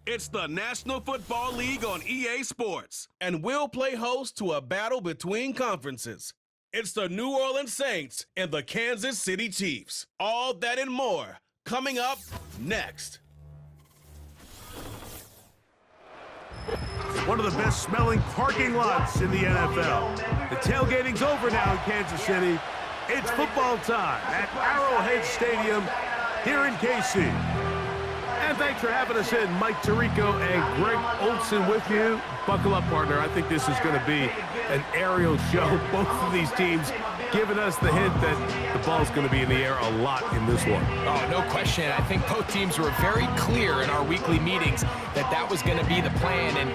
It's the National Football League on EA Sports, and we'll play host to a battle between conferences. It's the New Orleans Saints and the Kansas City Chiefs. All that and more coming up next. One of the best smelling parking lots in the NFL. The tailgating's over now in Kansas City. It's football time at Arrowhead Stadium here in KC. And thanks for having us in. Mike Tirico and Greg Olsen with you. Buckle up, partner. I think this is going to be an aerial show. Both of these teams giving us the hint that the ball's going to be in the air a lot in this one. Oh, no question. I think both teams were very clear in our weekly meetings that that was going to be the plan. And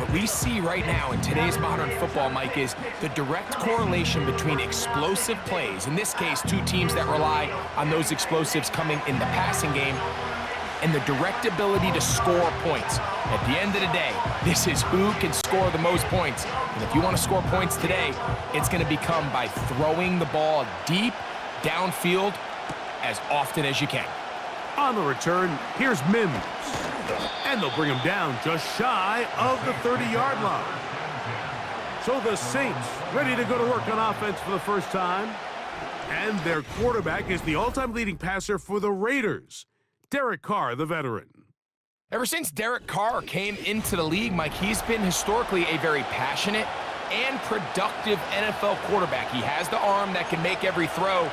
what we see right now in today's modern football, Mike, is the direct correlation between explosive plays, in this case, two teams that rely on those explosives coming in the passing game, and the direct ability to score points. At the end of the day, this is who can score the most points. And if you want to score points today, it's going to become by throwing the ball deep downfield as often as you can. On the return, here's Mims. And they'll bring him down just shy of the 30-yard line. So the Saints ready to go to work on offense for the first time. And their quarterback is the all-time leading passer for the Raiders, Derek Carr, the veteran. Ever since Derek Carr came into the league, Mike, he's been historically a very passionate and productive NFL quarterback. He has the arm that can make every throw,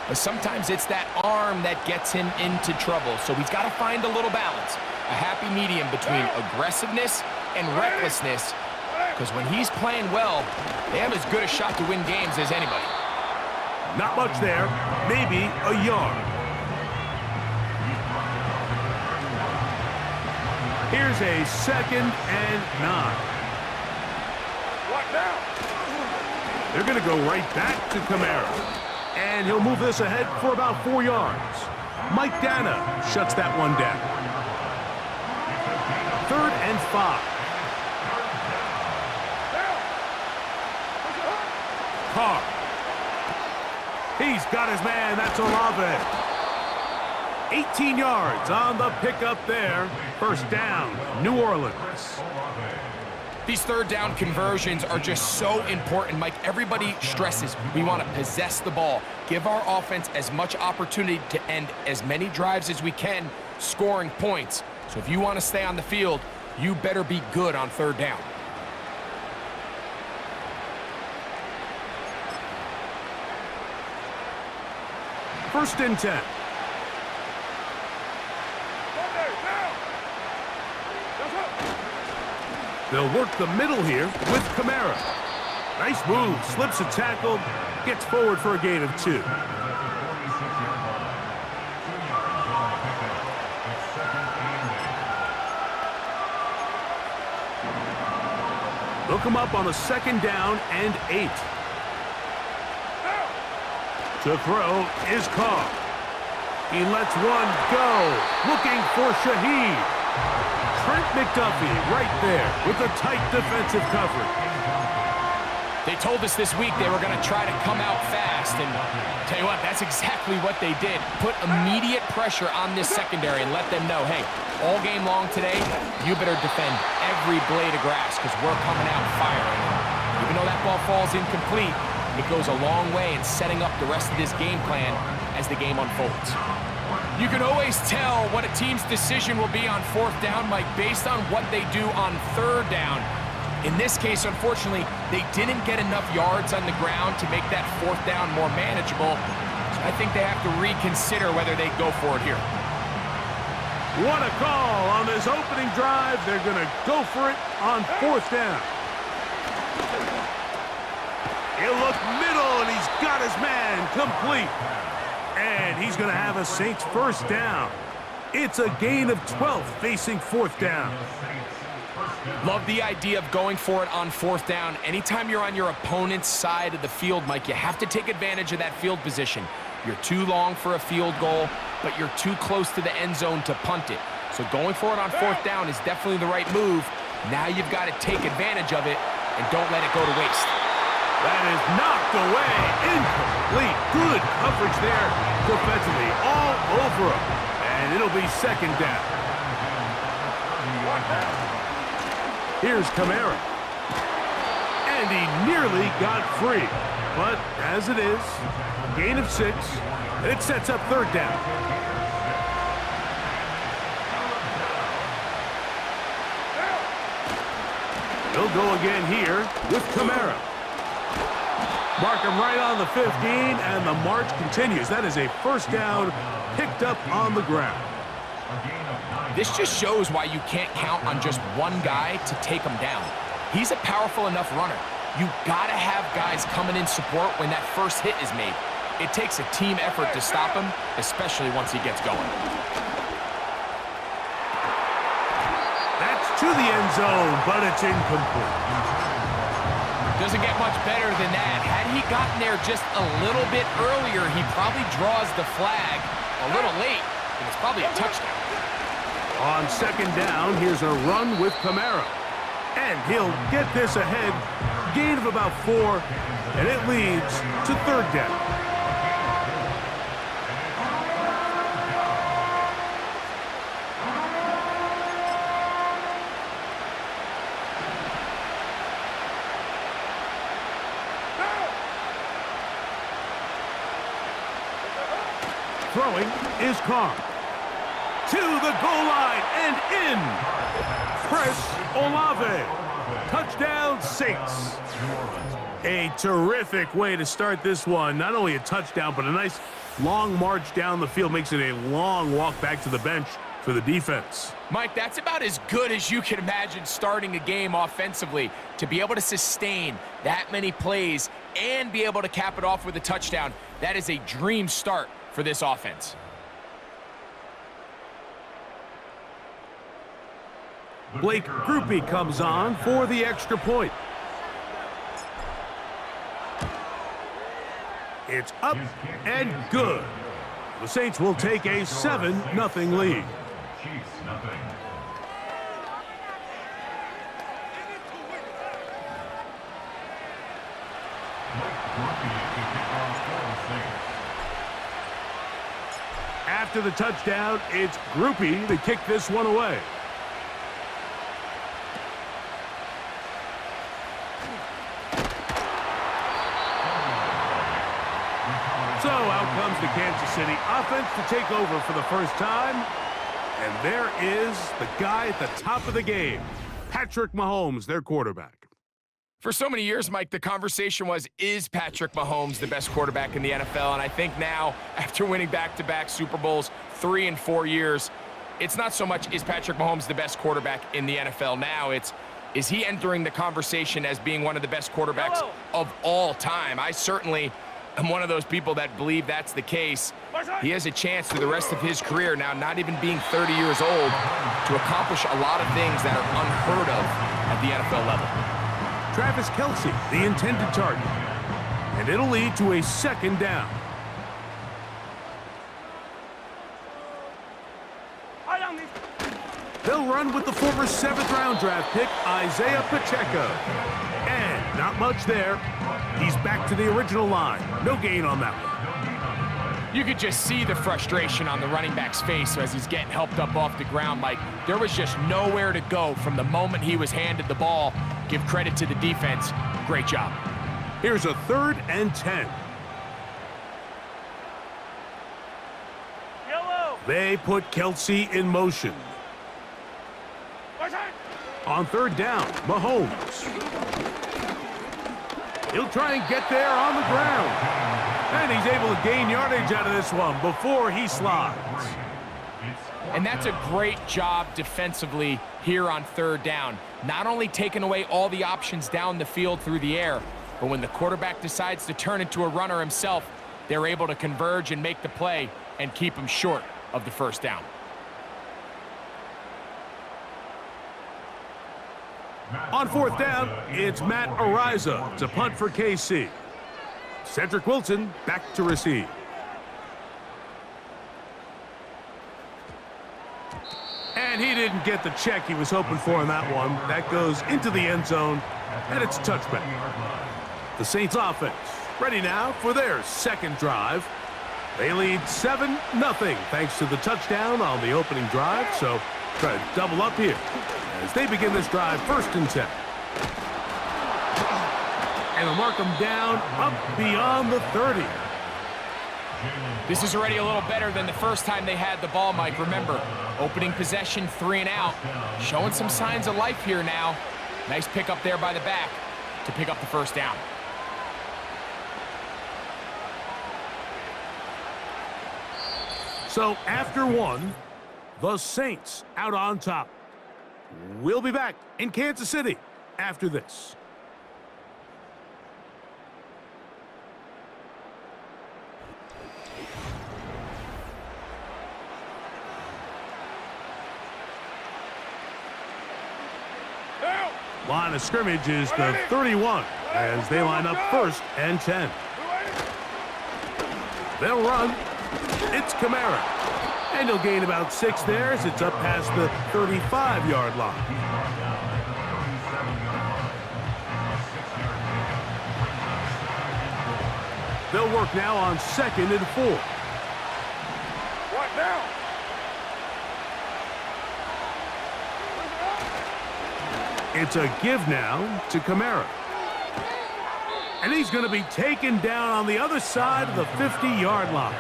but sometimes it's that arm that gets him into trouble. So he's got to find a little balance, a happy medium between aggressiveness and recklessness, because when he's playing well, they have as good a shot to win games as anybody. Not much there, maybe a yard. Here's a 2nd and 9. What now? They're going to go right back to Kamara. And he'll move this ahead for about 4 yards. Mike Dana shuts that one down. 3rd and 5. Carr. He's got his man. That's Olave. 18 yards on the pickup there. First down, New Orleans. These third down conversions are just so important, Mike. Everybody stresses we want to possess the ball, give our offense as much opportunity to end as many drives as we can, scoring points. So if you want to stay on the field, you better be good on third down. First and 10. They'll work the middle here with Kamara. Nice move, slips a tackle, gets forward for a gain of 2. They'll come up on a 2nd down and 8. To throw is Carr. He lets one go, looking for Shaheed. Trent McDuffie right there with a tight defensive coverage. They told us this week they were going to try to come out fast, and tell you what, that's exactly what they did. Put immediate pressure on this secondary and let them know, hey, all game long today, you better defend every blade of grass because we're coming out firing. Even though that ball falls incomplete, it goes a long way in setting up the rest of this game plan as the game unfolds. You can always tell what a team's decision will be on 4th down, Mike, based on what they do on 3rd down. In this case, unfortunately, they didn't get enough yards on the ground to make that 4th down more manageable. So I think they have to reconsider whether they go for it here. What a call on this opening drive. They're going to go for it on 4th down. He'll look middle, and he's got his man complete. And he's going to have a Saints first down. It's a gain of 12 facing 4th down. Love the idea of going for it on 4th down. Anytime you're on your opponent's side of the field, Mike, you have to take advantage of that field position. You're too long for a field goal, but you're too close to the end zone to punt it. So going for it on 4th down is definitely the right move. Now you've got to take advantage of it and don't let it go to waste. That is knocked away. Incomplete. Good coverage there defensively all over him. And it'll be 2nd down. Here's Kamara. And he nearly got free. But as it is, gain of 6, and it sets up third down. He'll go again here with Kamara. Mark him right on the 15, and the march continues. That is a first down picked up on the ground. This just shows why you can't count on just one guy to take him down. He's a powerful enough runner. You gotta have guys coming in support when that first hit is made. It takes a team effort to stop him, especially once he gets going. That's to the end zone, but it's incomplete. Doesn't get much better than that. Had he gotten there just a little bit earlier, he probably draws the flag a little late, and it's probably a touchdown. On second down, here's a run with Kamara. And he'll get this ahead. Gain of about 4, and it leads to third down. Throwing is Carr. To the goal line and in. Press Olave. Touchdown, Saints. A terrific way to start this one. Not only a touchdown, but a nice long march down the field. Makes it a long walk back to the bench for the defense. Mike, that's about as good as you can imagine starting a game offensively. To be able to sustain that many plays and be able to cap it off with a touchdown, that is a dream start for this offense. Blake Groupie comes on for the extra point. It's up and good. The Saints will take a 7-0 lead. After the touchdown, it's Groupie to kick this one away. So out comes the Kansas City offense to take over for the first time. And there is the guy at the top of the game, Patrick Mahomes, their quarterback. For so many years, Mike, the conversation was, is Patrick Mahomes the best quarterback in the NFL? And I think now, after winning back-to-back Super Bowls 3 and 4 years, it's not so much, is Patrick Mahomes the best quarterback in the NFL now? It's, is he entering the conversation as being one of the best quarterbacks of all time? I certainly am one of those people that believe that's the case. He has a chance through the rest of his career now, not even being 30 years old, to accomplish a lot of things that are unheard of at the NFL level. Travis Kelce, the intended target. And it'll lead to a second down. They'll run with the former 7th-round draft pick, Isaiah Pacheco. And not much there. He's back to the original line. No gain on that one. You could just see the frustration on the running back's face as he's getting helped up off the ground. Like, there was just nowhere to go from the moment he was handed the ball. Give credit to the defense. Great job. Here's a 3rd and 10. They put Kelce in motion. On 3rd down, Mahomes. He'll try and get there on the ground. And he's able to gain yardage out of this one before he slides. And that's a great job defensively here on 3rd down. Not only taking away all the options down the field through the air, but when the quarterback decides to turn into a runner himself, they're able to converge and make the play and keep him short of the first down. On 4th down, it's Matt Ariza to punt for KC. Cedric Wilson back to receive. And he didn't get the check he was hoping for in that one. That goes into the end zone, and it's a touchback. The Saints offense ready now for their second drive. They lead 7-0 thanks to the touchdown on the opening drive. So Try to double up here as they begin this drive 1st and 10. And they'll mark them down up beyond the 30. This is already a little better than the first time they had the ball, Mike. Remember, opening possession, 3 and out. Showing some signs of life here now. Nice pick up there by the back to pick up the 1st down. So after 1, the Saints out on top. We'll be back in Kansas City after this. Line of scrimmage is the 31 as they line up 1st and 10. They'll run. It's Kamara. And he'll gain about 6 there as it's up past the 35-yard line. They'll work now on 2nd and 4. What now? It's a give now to Kamara. And he's going to be taken down on the other side of the 50-yard line.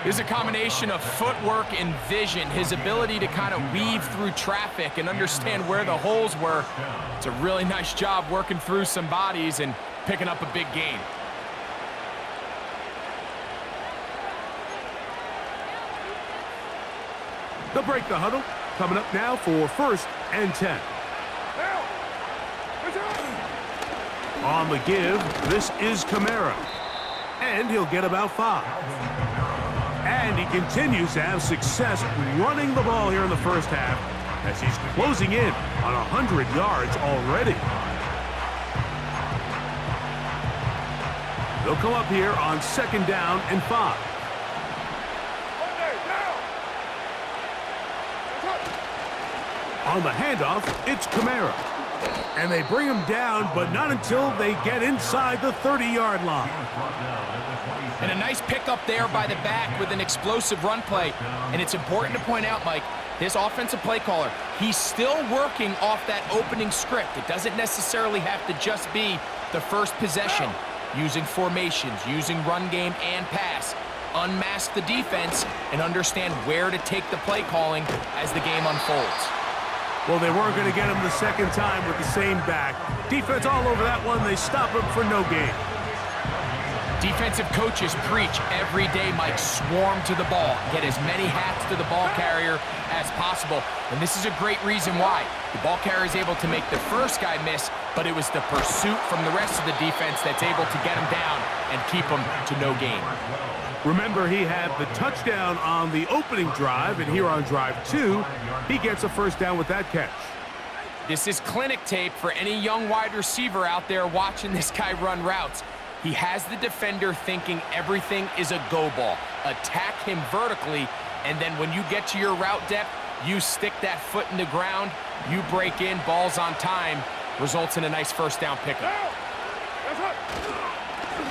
There's a combination of footwork and vision, his ability to kind of weave through traffic and understand where the holes were. It's a really nice job working through some bodies and picking up a big gain. They'll break the huddle. Coming up now for 1st and 10. On the give, this is Kamara. And he'll get about 5. And he continues to have success running the ball here in the 1st half as he's closing in on 100 yards already. They'll come up here on 2nd down and 5. On the handoff, it's Kamara. And they bring him down, but not until they get inside the 30-yard line. And a nice pickup there by the back with an explosive run play. And it's important to point out, Mike, this offensive play caller, he's still working off that opening script. It doesn't necessarily have to just be the 1st possession. Using formations, using run game and pass. Unmask the defense and understand where to take the play calling as the game unfolds. Well, they weren't going to get him the 2nd time with the same back. Defense all over that one. They stop him for no gain. Defensive coaches preach every day, Mike, swarm to the ball. Get as many hats to the ball carrier as possible. And this is a great reason why. The ball carrier is able to make the first guy miss, but it was the pursuit from the rest of the defense that's able to get him down and keep him to no gain. Remember, he had the touchdown on the opening drive, and here on drive 2, he gets a 1st down with that catch. This is clinic tape for any young wide receiver out there watching this guy run routes. He has the defender thinking everything is a go ball. Attack him vertically, and then when you get to your route depth, you stick that foot in the ground, you break in, balls on time, results in a nice 1st down pickup.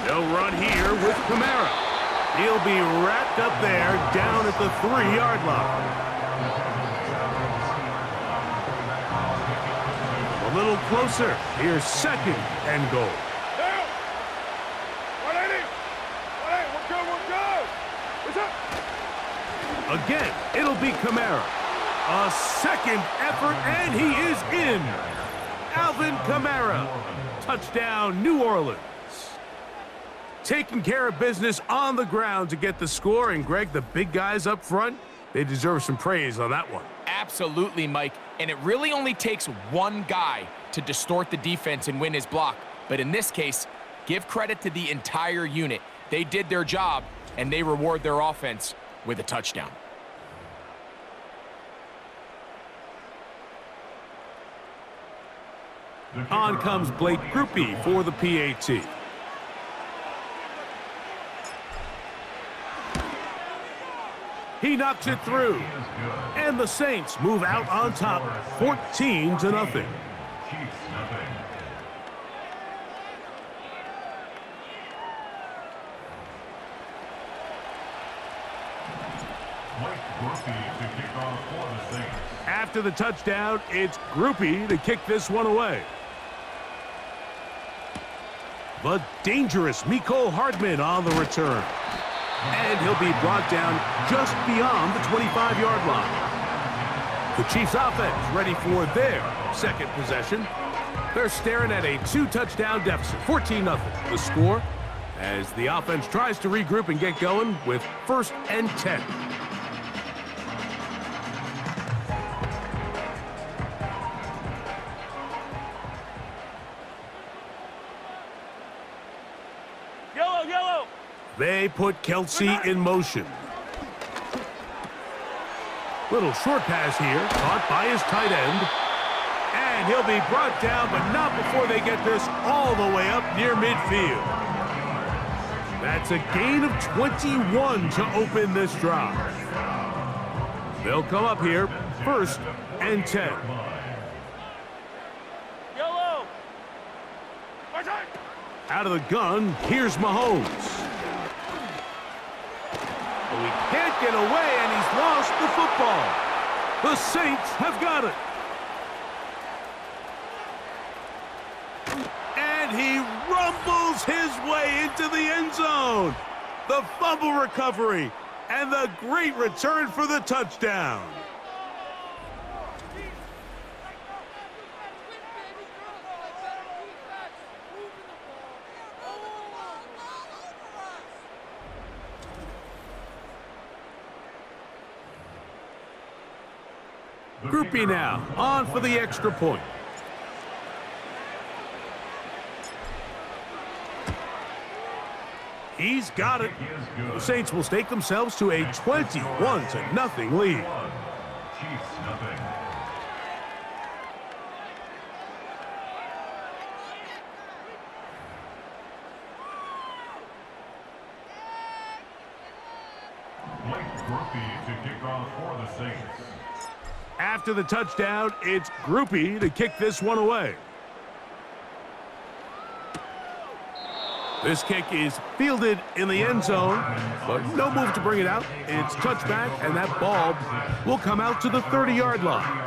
They'll run here with Kamara. He'll be wrapped up there down at the 3-yard line. A little closer. Here's 2nd and goal. Again, it'll be Kamara. A 2nd effort, and he is in. Alvin Kamara. Touchdown, New Orleans. Taking care of business on the ground to get the score. And, Greg, the big guys up front, they deserve some praise on that one. Absolutely, Mike. And it really only takes one guy to distort the defense and win his block. But in this case, give credit to the entire unit. They did their job, and they reward their offense with a touchdown. On comes Blake Grupe for the PAT. He knocks it through. And the Saints move out on top, 14-0. After the touchdown, it's Groupie to kick this one away. The dangerous Mecole Hardman on the return. And he'll be brought down just beyond the 25-yard line. The Chiefs offense ready for their second possession. They're staring at a 2-touchdown deficit, 14-0. The score as the offense tries to regroup and get going with 1st and 10. Yellow. They put Kelsey in motion. Little short pass here, caught by his tight end. And he'll be brought down, but not before they get this all the way up near midfield. That's a gain of 21 to open this drive. They'll come up here, 1st and 10. Yellow. Out of the gun, here's Mahomes. But he can't get away, and he's lost the football. The Saints have got it. And he rumbles his way into the end zone. The fumble recovery and the great return for the touchdown. Groupie now, on for the extra point. He's got it. The Saints will stake themselves to a 21-0 lead. To kick off for the Saints. After the touchdown, it's Groupie to kick this one away. This kick is fielded in the end zone, but no move to bring it out. It's touchback, and that ball will come out to the 30-yard line.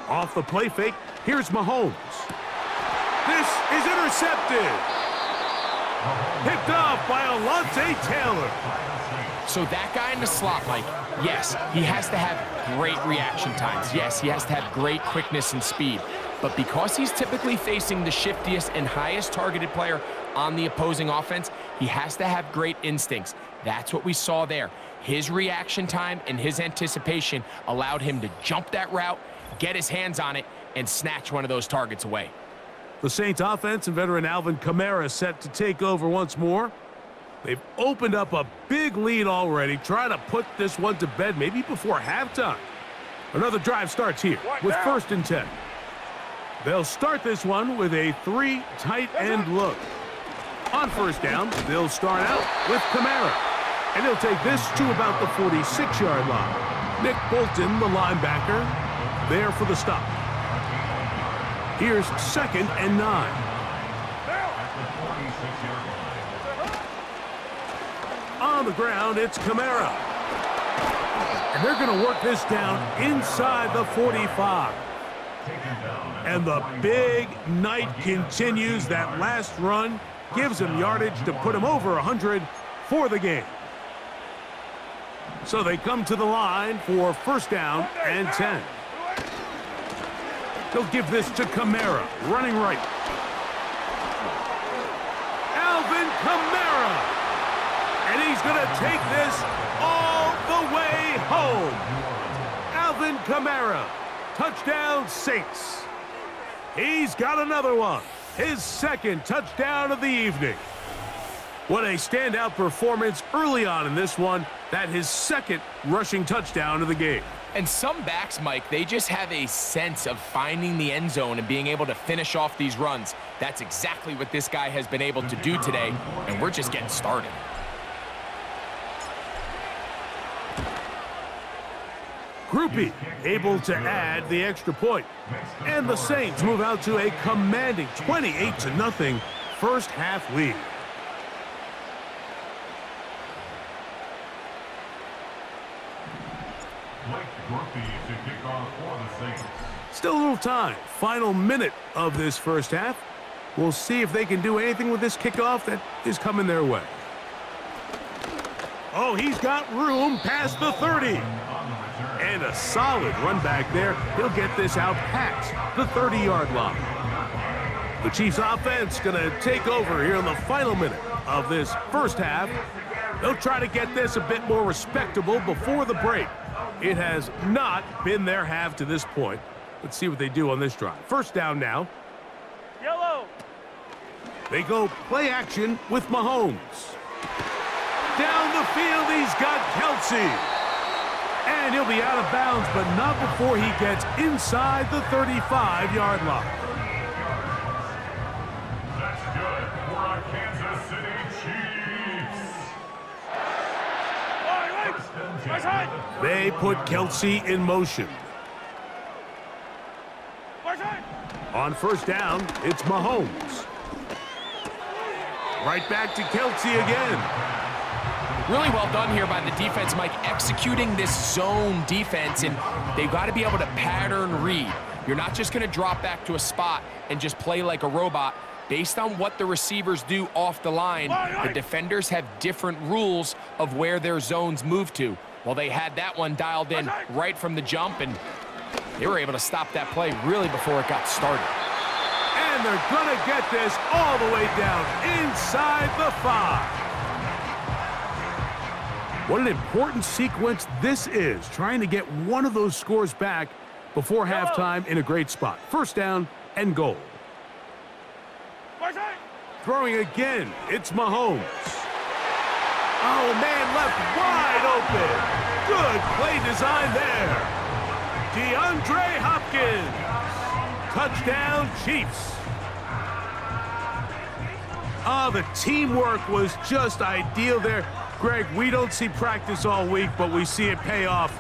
Off the play fake, here's Mahomes. This is intercepted. Picked off by Alontae Taylor. So that guy in the slot, Mike, yes, he has to have great reaction times. Yes, he has to have great quickness and speed. But because he's typically facing the shiftiest and highest targeted player on the opposing offense, he has to have great instincts. That's what we saw there. His reaction time and his anticipation allowed him to jump that route, get his hands on it, and snatch one of those targets away. The Saints offense and veteran Alvin Kamara set to take over once more. They've opened up a big lead already, trying to put this one to bed maybe before halftime. Another drive starts here with 1st and 10. They'll start this one with a 3 tight end look. On 1st down, they'll start out with Kamara. And he'll take this to about the 46-yard line. Nick Bolton, the linebacker, there for the stop. Here's 2nd and 9. On the ground, it's Kamara. And they're going to work this down inside the 45. And the big night continues. That last run gives him yardage to put him over 100 for the game. So they come to the line for 1st down and 10. They'll give this to Kamara, running right. Alvin Kamara! And he's going to take this all the way home. Alvin Kamara, touchdown Saints. He's got another one, his 2nd touchdown of the evening. What a standout performance early on in this one. That his 2nd rushing touchdown of the game. And some backs, Mike, they just have a sense of finding the end zone and being able to finish off these runs. That's exactly what this guy has been able to do today, and we're just getting started. Groupie able to add the extra point. And the Saints move out to a commanding 28-0 first half lead. Still a little time. Final minute of this first half. We'll see if they can do anything with this kickoff that is coming their way. Oh, he's got room past the 30. And a solid run back there. He'll get this out past the 30-yard line. The Chiefs offense going to take over here in the final minute of this first half. They'll try to get this a bit more respectable before the break. It has not been their half to this point. Let's see what they do on this drive. First down now. Yellow. They go play action with Mahomes. Down the field, he's got Kelsey. And he'll be out of bounds, but not before he gets inside the 35-yard line. That's good for our Kansas City Chiefs. They put Kelsey in motion. On first down, it's Mahomes. Right back to Kelsey again. Really well done here by the defense, Mike, executing this zone defense, and they've got to be able to pattern read. You're not just going to drop back to a spot and just play like a robot. Based on what the receivers do off the line, the defenders have different rules of where their zones move to. Well, they had that one dialed in right from the jump, and they were able to stop that play really before it got started. And they're going to get this all the way down inside the 5. What an important sequence this is, trying to get one of those scores back before halftime in a great spot. First down and goal. Throwing again, it's Mahomes. Oh, man, left wide open. Good play design there. DeAndre Hopkins. Touchdown, Chiefs. Oh, the teamwork was just ideal there. Greg, we don't see practice all week, but we see it pay off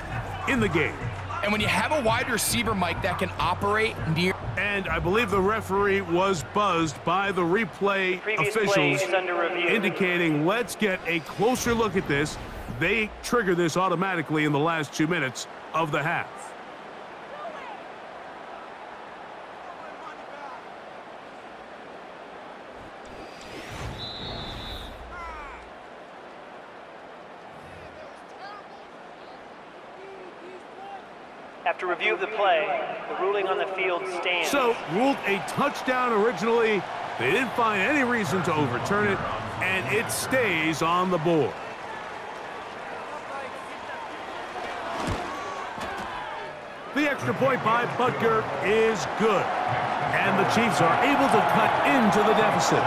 in the game. And when you have a wide receiver, Mike, that can operate near... And I believe the referee was buzzed by the replay officials, indicating let's get a closer look at this. They trigger this automatically in the last 2 minutes of the half. After review of the play, the ruling on the field stands. So, ruled a touchdown originally. They didn't find any reason to overturn it, and it stays on the board. The extra point by Butker is good, and the Chiefs are able to cut into the deficit.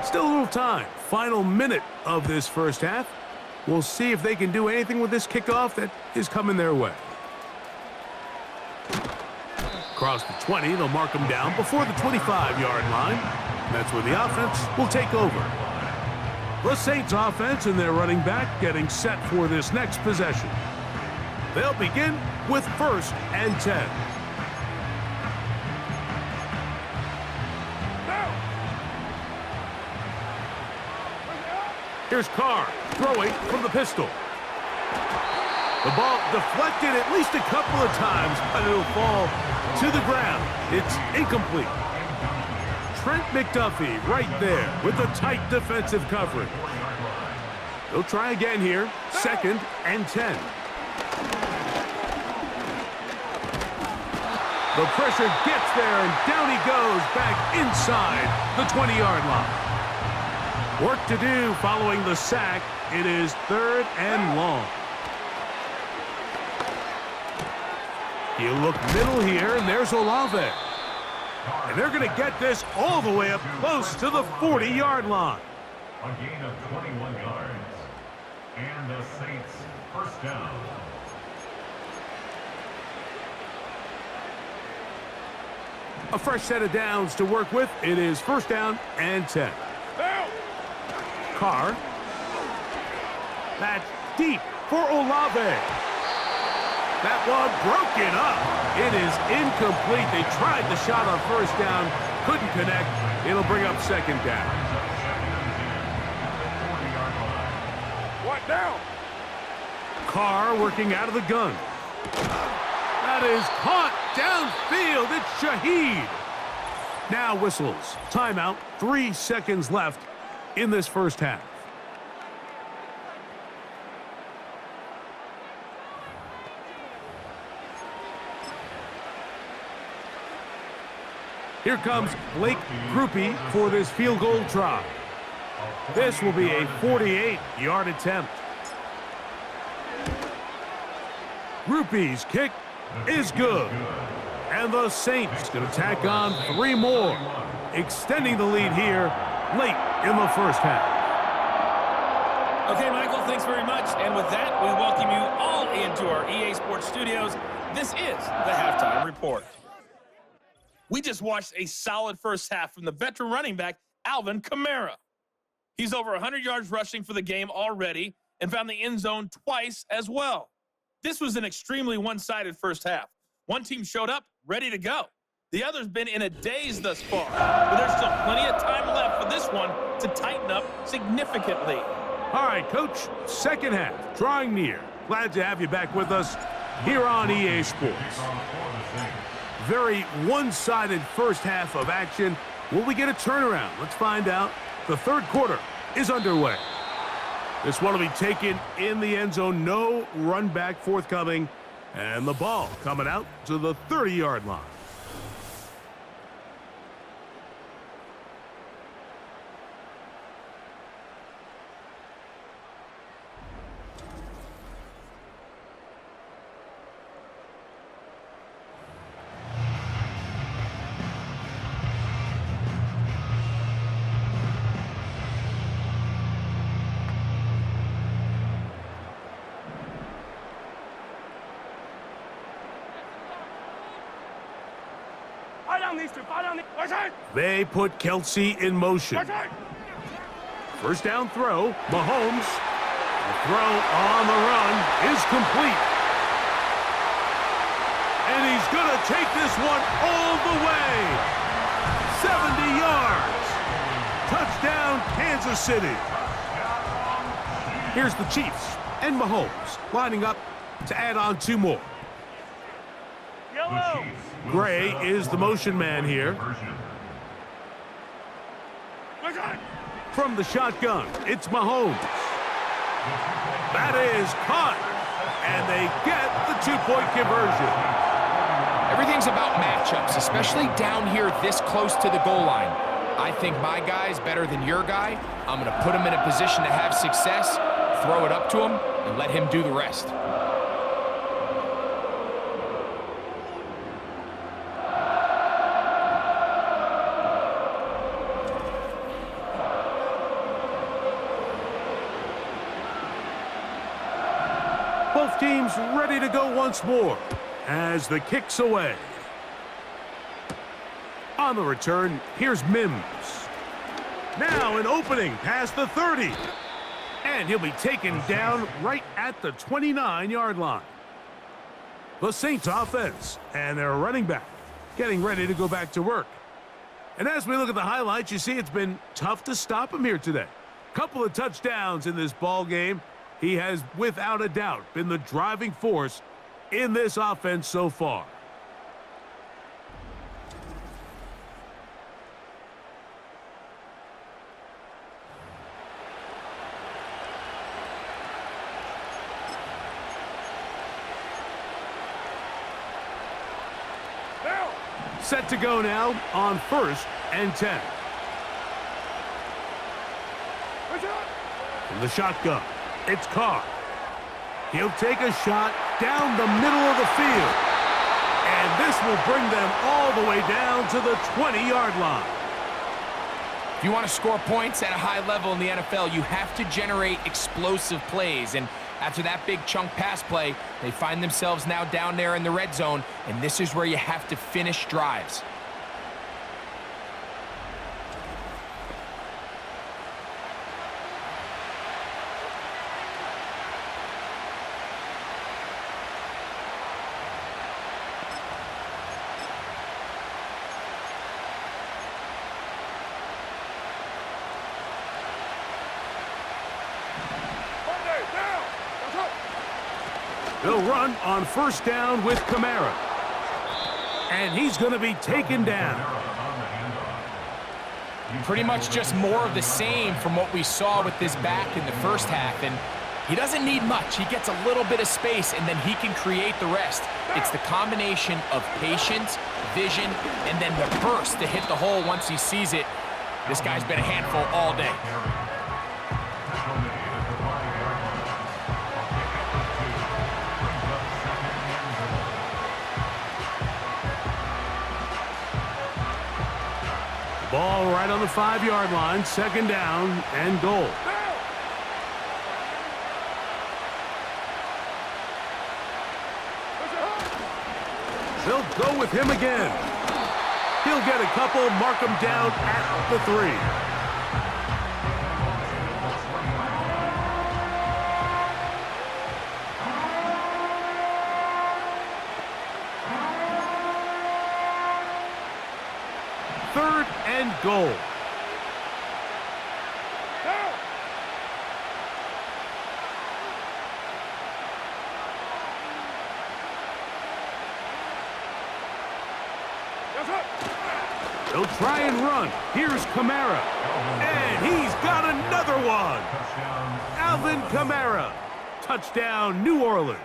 Still a little time. Final minute of this first half. We'll see if they can do anything with this kickoff that is coming their way. Across the 20, they'll mark them down before the 25-yard line. That's where the offense will take over. The Saints offense and their running back getting set for this next possession. They'll begin with 1st and 10. Here's Carr throwing from the pistol. The ball deflected at least a couple of times, but it'll fall to the ground. It's incomplete. Trent McDuffie right there with the tight defensive coverage. They'll try again here. 2nd and 10. The pressure gets there, and down he goes back inside the 20-yard line. Work to do following the sack. It is 3rd and long. He'll look middle here, and there's Olave. And they're going to get this all the way up close to the 40-yard line. A gain of 21 yards. And the Saints first down. A fresh set of downs to work with. It is 1st down and 10. Carr. That's deep for Olave. That one broken up. It is incomplete. They tried the shot on first down, couldn't connect. It'll bring up second down. What now? Carr working out of the gun. That is caught downfield. It's Shaheed. Now whistles. Timeout. 3 seconds left in this first half. Here comes Blake Grupe for this field goal try. This will be a 48-yard attempt. Grupe's kick is good. And the Saints going to tack on 3 more, extending the lead here late in the first half. Okay, Michael, thanks very much. And with that, we welcome you all into our EA Sports studios. This is the Halftime Report. We just watched a solid first half from the veteran running back, Alvin Kamara. He's over 100 yards rushing for the game already and found the end zone twice as well. This was an extremely one-sided first half. One team showed up, ready to go. The other's been in a daze thus far, but there's still plenty of time left for this one to tighten up significantly. All right, Coach, second half, drawing near. Glad to have you back with us here on EA Sports. Very one-sided first half of action. Will we get a turnaround? Let's find out. The third quarter is underway. This one will be taken in the end zone. No run back forthcoming. And the ball coming out to the 30-yard line. They put Kelsey in motion. First down throw, Mahomes. The throw on the run is complete. And he's going to take this one all the way. 70 yards. Touchdown, Kansas City. Here's the Chiefs and Mahomes lining up to add on 2 more. Yellow. Gray is the motion man here. From the shotgun, it's Mahomes. That is caught. And they get the 2-point conversion. Everything's about matchups, especially down here this close to the goal line. I think my guy's better than your guy. I'm going to put him in a position to have success, throw it up to him, and let him do the rest. Both teams ready to go once more as the kick's away. On the return, here's Mims. Now an opening past the 30. And he'll be taken down right at the 29-yard line. The Saints offense and their running back getting ready to go back to work. And as we look at the highlights, you see it's been tough to stop him here today. Couple of touchdowns in this ball game. He has, without a doubt, been the driving force in this offense so far. Set to go now on 1st and 10. From the shotgun, it's Carr. He'll take a shot down the middle of the field. And this will bring them all the way down to the 20-yard line. If you want to score points at a high level in the NFL, you have to generate explosive plays. And after that big chunk pass play, they find themselves now down there in the red zone, and this is where you have to finish drives. They'll run on first down with Kamara. And he's going to be taken down. Pretty much just more of the same from what we saw with this back in the first half. And he doesn't need much. He gets a little bit of space, and then he can create the rest. It's the combination of patience, vision, and then the burst to hit the hole once he sees it. This guy's been a handful all day. Ball right on the 5-yard line, second down and goal. They'll go with him again. He'll get a couple, mark him down at the 3. Third and goal. They'll try and run. Here's Kamara. And he's got another one. Alvin Kamara. Touchdown, New Orleans.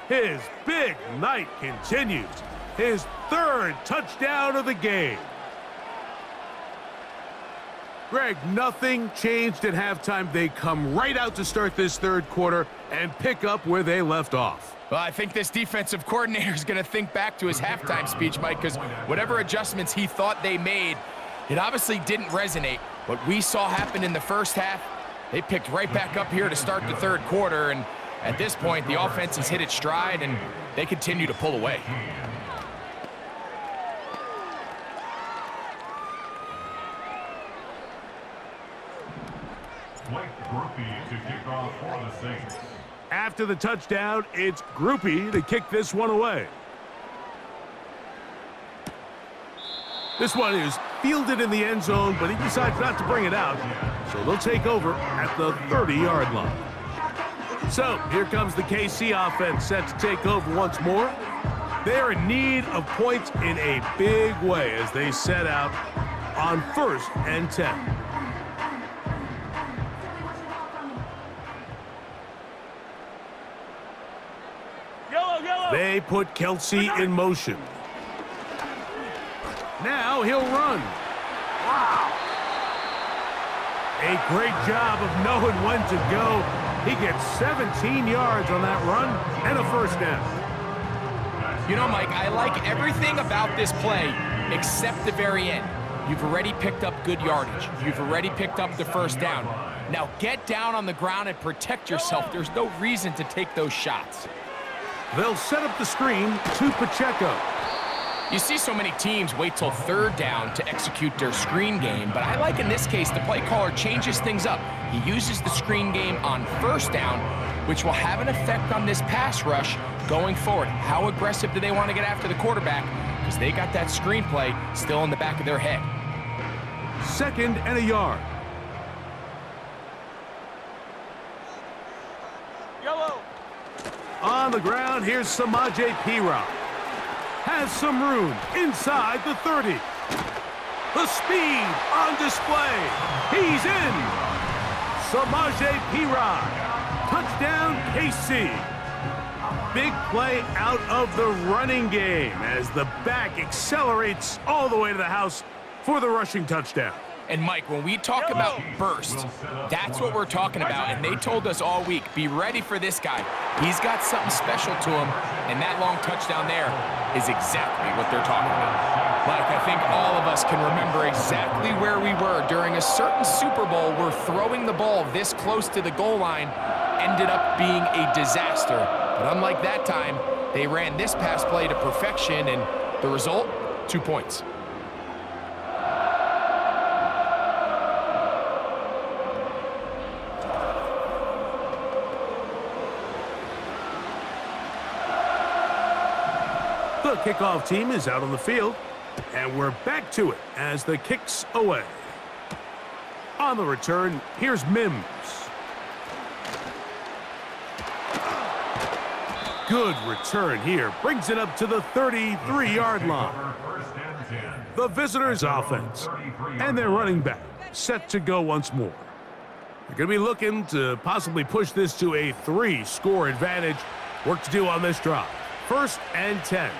His big night continues. His third touchdown of the game. Greg, nothing changed at halftime. They come right out to start this third quarter and pick up where they left off. Well, I think this defensive coordinator is going to think back to his halftime speech, Mike, because whatever adjustments he thought they made, it obviously didn't resonate. What we saw happen in the first half, they picked right back up here to start the third quarter, and at this point, the offense has hit its stride, and they continue to pull away. To kick off for the Saints. After the touchdown, it's Groupie to kick this one away. This one is fielded in the end zone, but he decides not to bring it out. So they'll take over at the 30-yard line. So here comes the KC offense set to take over once more. They're in need of points in a big way as they set out on 1st and 10. They put Kelsey in motion. Now he'll run. Wow. A great job of knowing when to go. He gets 17 yards on that run and a first down. You know, Mike, I like everything about this play except the very end. You've already picked up good yardage. You've already picked up the first down. Now get down on the ground and protect yourself. There's no reason to take those shots. They'll set up the screen to Pacheco. You see so many teams wait till third down to execute their screen game, but I like in this case the play caller changes things up. He uses the screen game on first down, which will have an effect on this pass rush going forward. How aggressive do they want to get after the quarterback? Because they got that screen play still in the back of their head. 2nd and a yard. On the ground, here's Samaje Perine. Has some room inside the 30. The speed on display. He's in. Samaje Perine. Touchdown, KC. Big play out of the running game as the back accelerates all the way to the house for the rushing touchdown. And Mike, when we talk about burst, that's what we're talking about. And they told us all week, be ready for this guy. He's got something special to him, and that long touchdown there is exactly what they're talking about. Mike, I think all of us can remember exactly where we were during a certain Super Bowl where throwing the ball this close to the goal line ended up being a disaster. But unlike that time, they ran this pass play to perfection, and the result, 2 points. The kickoff team is out on the field, and we're back to it as the kick's away. On the return, here's Mims. Good return here. Brings it up to the 33-yard line. First and 10. The visitors' offense. And their running back set to go once more. They're going to be looking to possibly push this to a 3-score advantage. Work to do on this drive. First and 10.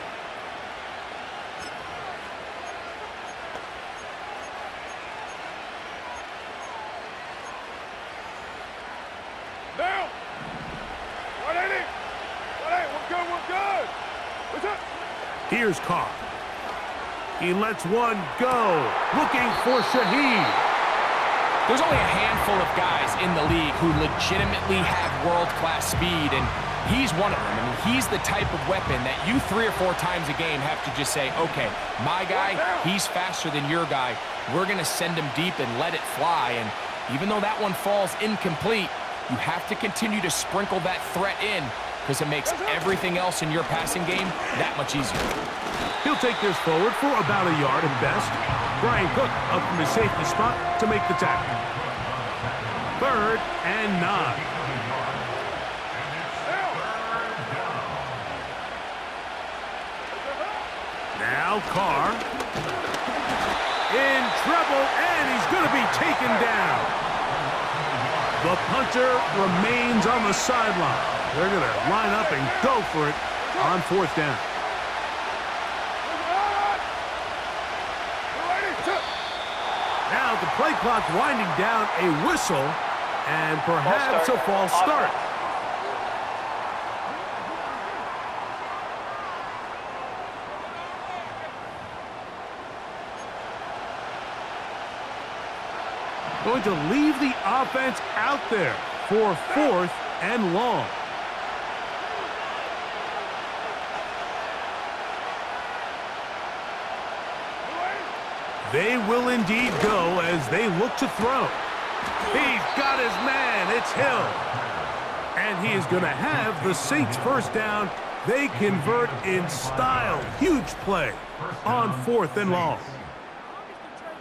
Down. 180. 180. We're good. We're good. What's up? Here's Carr. He lets one go. Looking for Shaheed. There's only a handful of guys in the league who legitimately have world-class speed, and he's one of them. I mean, he's the type of weapon that you 3 or 4 times a game have to just say, okay, my guy, he's faster than your guy. We're going to send him deep and let it fly. And even though that one falls incomplete, you have to continue to sprinkle that threat in because it makes everything else in your passing game that much easier. He'll take this forward for about a yard at best. Brian Cook up from his safety spot to make the tackle. 3rd and 9. Now Carr in trouble, and he's going to be taken down. The punter remains on the sideline. They're going to line up and go for it on 4th down. Now the play clock winding down, a whistle, and perhaps a false start. Going to leave the offense out there for 4th and long. They will indeed go as they look to throw. He's got his man. It's Hill. And he is going to have the Saints first down. They convert in style. Huge play on 4th and long.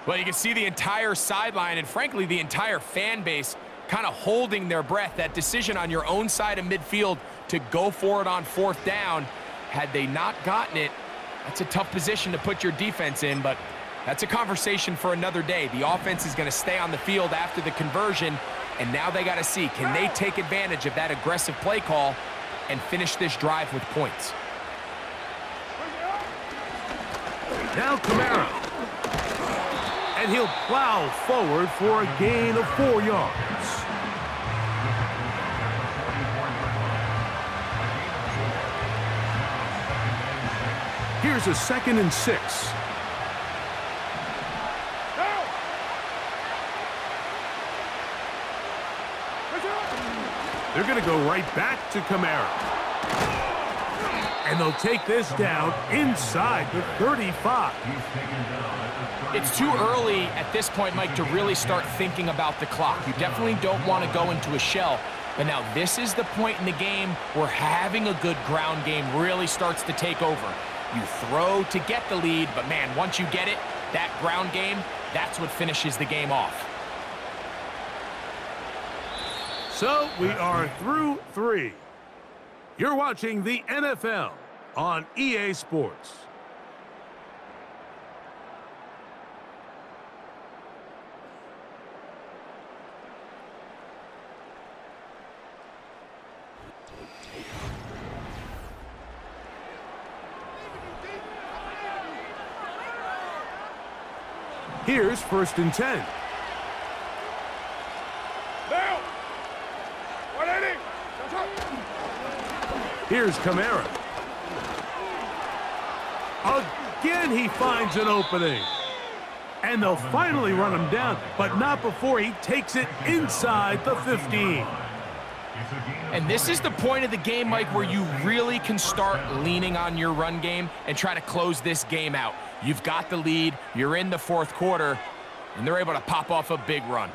Well, you can see the entire sideline and, frankly, the entire fan base kind of holding their breath. That decision on your own side of midfield to go for it on 4th down, had they not gotten it, that's a tough position to put your defense in, but that's a conversation for another day. The offense is going to stay on the field after the conversion, and now they got to see, can they take advantage of that aggressive play call and finish this drive with points? Now Kamara. And he'll plow forward for a gain of 4 yards. Here's a 2nd and 6. They're going to go right back to Kamara. And they'll take this down inside the 35. It's too early at this point, Mike, to really start thinking about the clock. You definitely don't want to go into a shell. But now this is the point in the game where having a good ground game really starts to take over. You throw to get the lead, but man, once you get it, that ground game, that's what finishes the game off. So we are through 3. You're watching the NFL on EA Sports. Here's 1st and 10. Down. 180. Here's Kamara. Again, he finds an opening. And they'll finally run him down, but not before he takes it inside the 15. And this is the point of the game, Mike, where you really can start leaning on your run game and try to close this game out. You've got the lead, you're in the 4th quarter, and they're able to pop off a big run.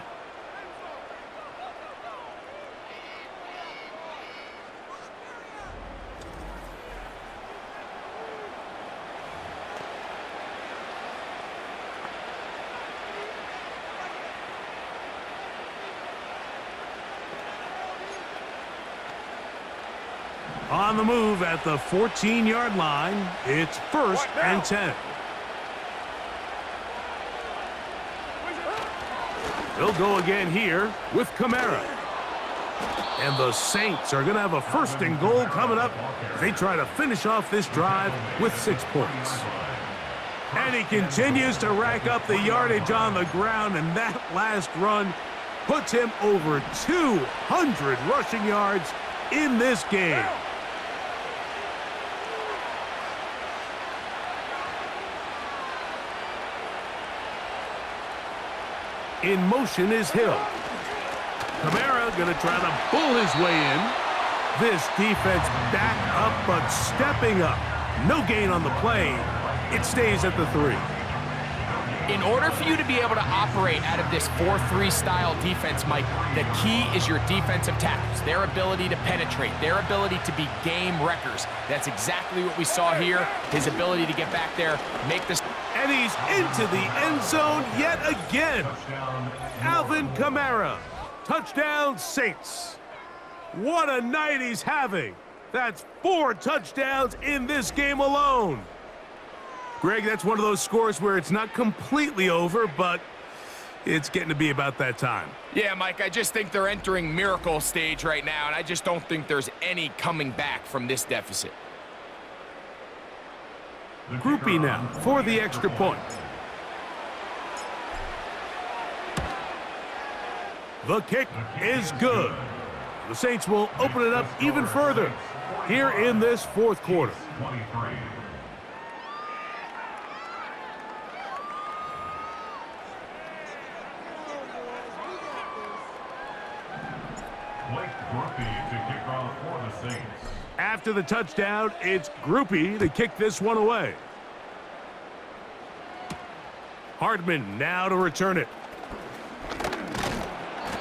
On the move at the 14-yard line, it's 1st and 10. They'll go again here with Kamara. And the Saints are going to have a 1st and goal coming up as they try to finish off this drive with 6 points. And he continues to rack up the yardage on the ground, and that last run puts him over 200 rushing yards in this game. In motion is Hill. Kamara going to try to bull his way in. This defense back up, but stepping up. No gain on the play. It stays at the 3. In order for you to be able to operate out of this 4-3 style defense, Mike, the key is your defensive tackles, their ability to penetrate, their ability to be game wreckers. That's exactly what we saw here, his ability to get back there, make this. And he's into the end zone yet again. Alvin Kamara. Touchdown, Saints. What a night he's having. That's 4 touchdowns in this game alone. Greg, that's one of those scores where it's not completely over, but it's getting to be about that time. Yeah, Mike, I just think they're entering miracle stage right now, and I just don't think there's any coming back from this deficit. Groupie now for the extra point. The kick is good. The Saints will open it up even further here in this 4th quarter. After the touchdown, it's Groupie to kick this one away. Hardman now to return it.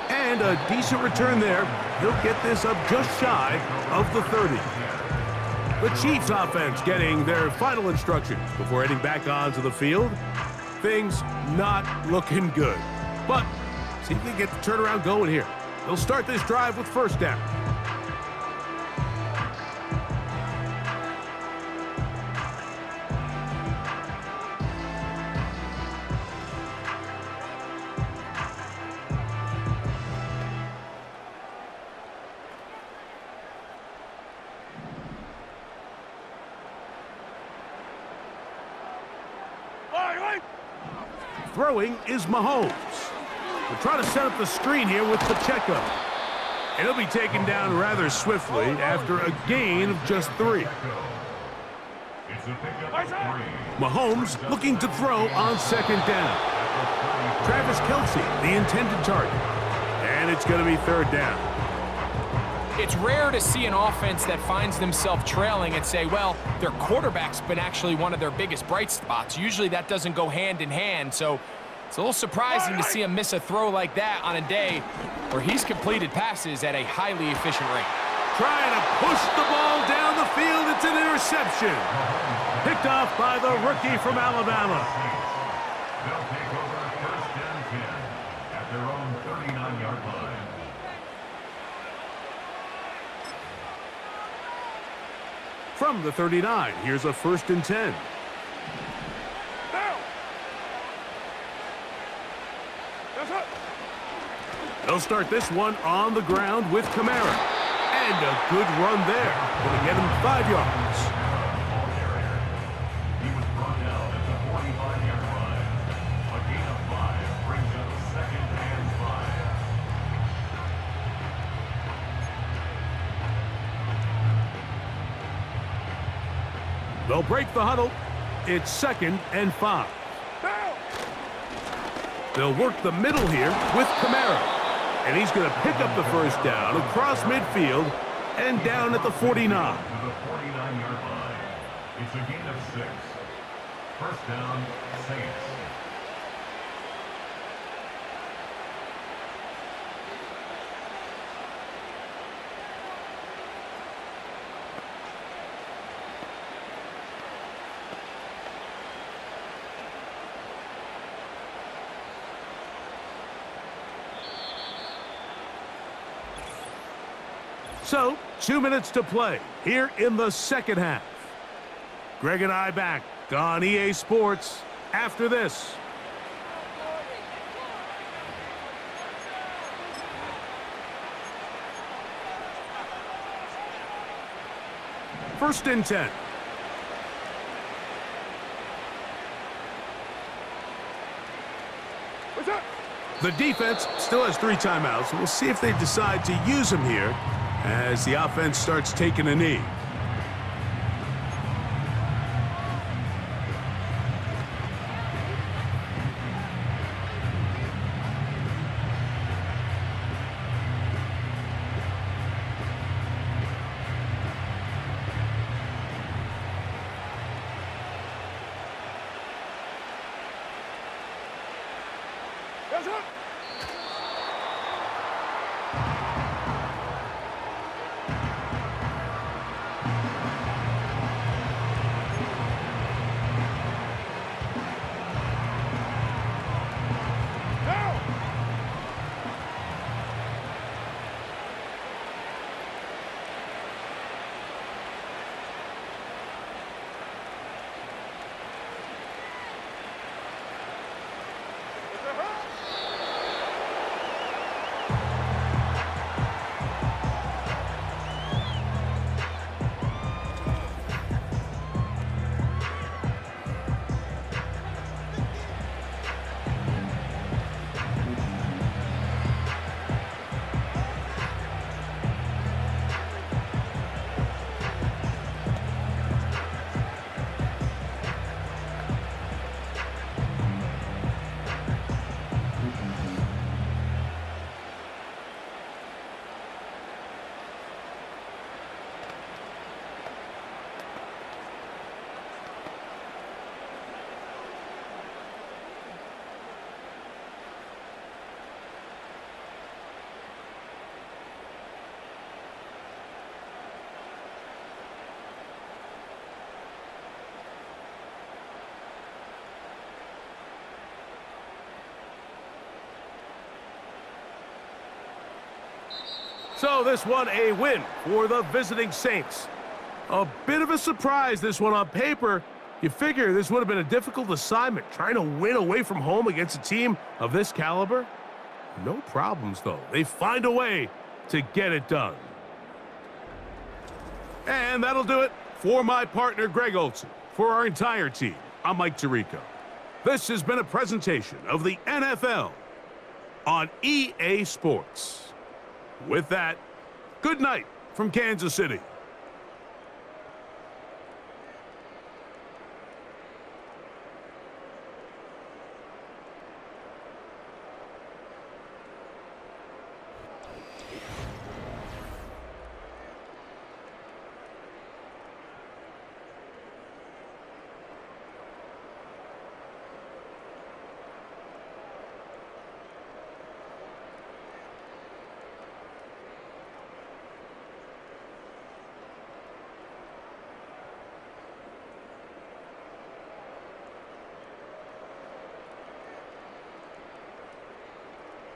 And a decent return there. He'll get this up just shy of the 30. The Chiefs offense getting their final instructions before heading back onto the field. Things not looking good. But see if they can get the turnaround going here. They'll start this drive with 1st down. Throwing is Mahomes. We'll try to set up the screen here with Pacheco. And he'll be taken down rather swiftly after a gain of just 3. Mahomes looking to throw on 2nd down. Travis Kelce, the intended target. And it's going to be 3rd down. It's rare to see an offense that finds themselves trailing and say, well, their quarterback's been actually one of their biggest bright spots. Usually that doesn't go hand in hand, so it's a little surprising to see him miss a throw like that on a day where he's completed passes at a highly efficient rate. Trying to push the ball down the field. It's an interception. Picked off by the rookie from Alabama. They'll take over 1st and 10 at their own 39-yard line. From the 39, here's a 1st and 10. They'll start this one on the ground with Kamara. And a good run there. Going to get him 5 yards. He was brought down at the 45-yard line. A gain of 5 brings up 2nd and 5. They'll break the huddle. It's 2nd and 5. They'll work the middle here with Kamara. And he's going to pick up the 1st down across midfield and down at the 49. To the 49-yard line. It's a gain of 6. 1st down, Saints. So, 2 minutes to play here in the second half. Greg and I back on EA Sports after this. First and 10. What's up? The defense still has 3 timeouts. We'll see if they decide to use them here as the offense starts taking a knee. What's up? Now! What's the hell? So this one a win for the visiting Saints. A bit of a surprise, this one on paper. You figure this would have been a difficult assignment, trying to win away from home against a team of this caliber. No problems, though. They find a way to get it done. And that'll do it for my partner, Greg Olsen. For our entire team, I'm Mike Tirico. This has been a presentation of the NFL on EA Sports. With that, good night from Kansas City.